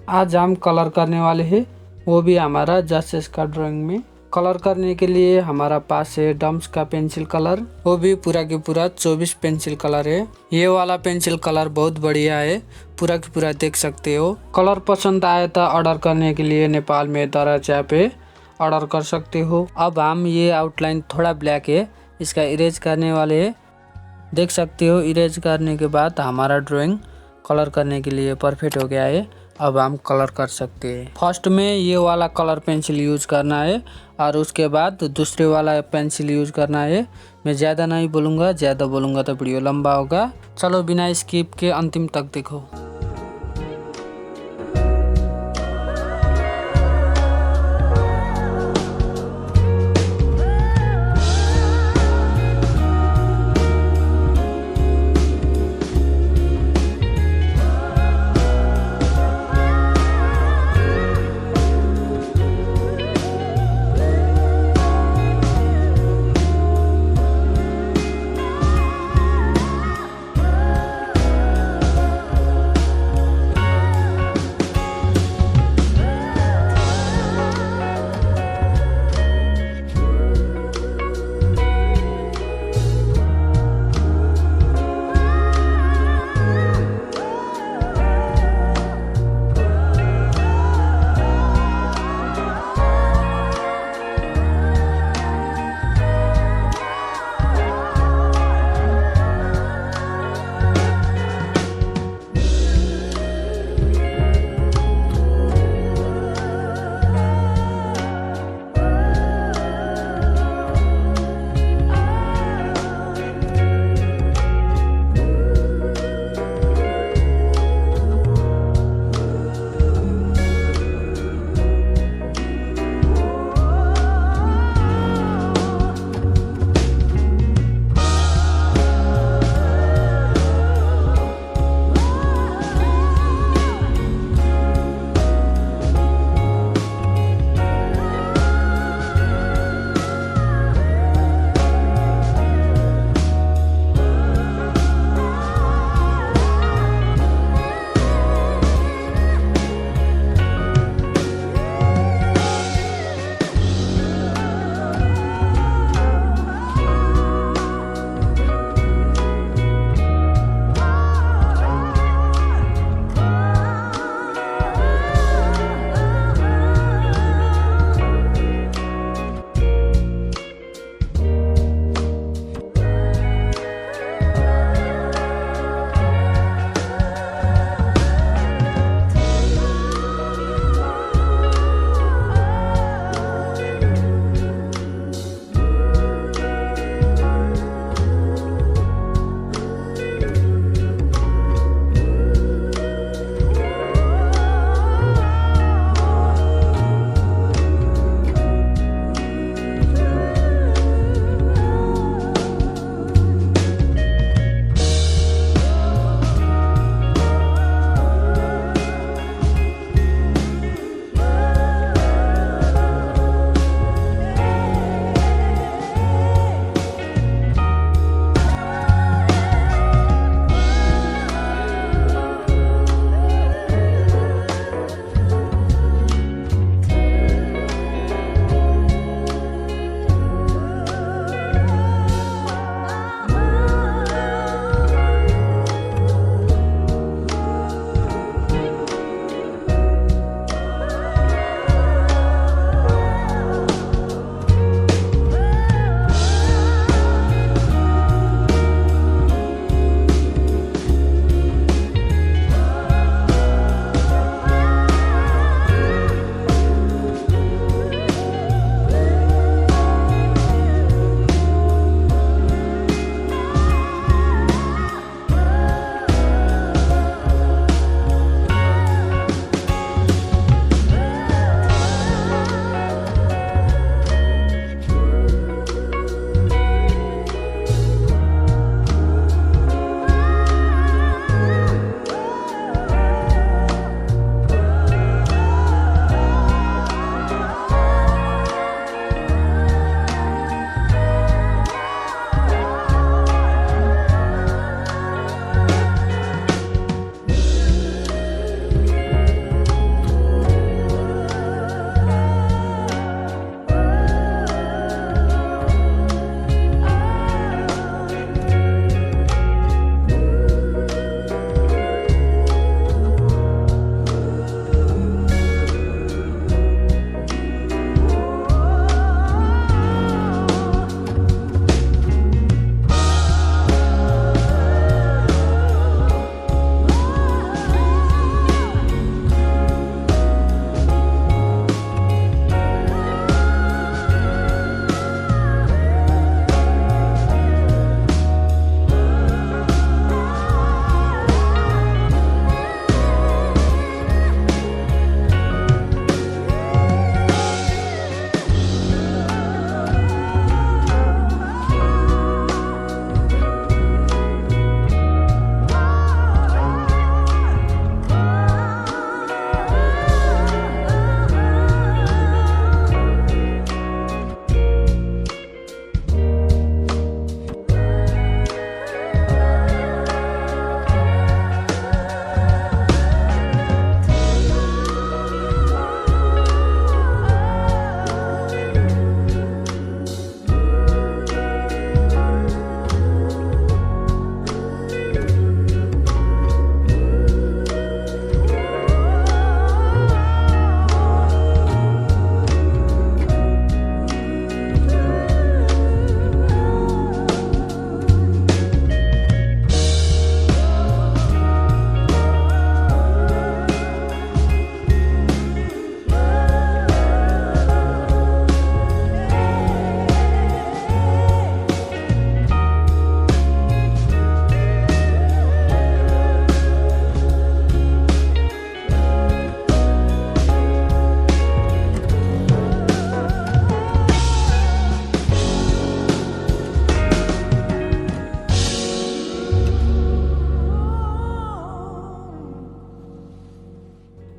आज हम कलर करने वाले हैं, वो भी हमारा जस्टिस का ड्राइंग में। कलर करने के लिए हमारा पास है डम्स का पेंसिल कलर, वो भी पूरा की पूरा 24 पेंसिल कलर है। ये वाला पेंसिल कलर बहुत बढ़िया है, पूरा की पूरा देख सकते हो। कलर पसंद आए तो ऑर्डर करने के लिए नेपाल में दराचा पे ऑर्डर कर सकते हो। अब हम ये आउटलाइन थोड़ा ब्लैक है, इसका इरेज करने वाले है। देख सकते हो इरेज करने के बाद हमारा ड्राइंग कलर करने के लिए परफेक्ट हो गया है। अब हम कलर कर सकते हैं। फर्स्ट में ये वाला कलर पेंसिल यूज करना है और उसके बाद दूसरे वाला पेंसिल यूज करना है। मैं ज़्यादा नहीं बोलूँगा, ज़्यादा बोलूँगा तो वीडियो लंबा होगा। चलो बिना स्किप के अंतिम तक देखो।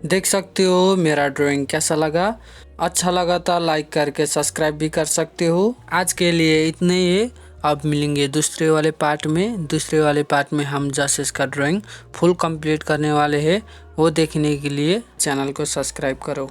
देख सकते हो मेरा ड्राइंग कैसा लगा। अच्छा लगा तो लाइक करके सब्सक्राइब भी कर सकते हो। आज के लिए इतने ही। अब मिलेंगे दूसरे वाले पार्ट में। दूसरे वाले पार्ट में हम जसेस का ड्राइंग फुल कंप्लीट करने वाले हैं। वो देखने के लिए चैनल को सब्सक्राइब करो।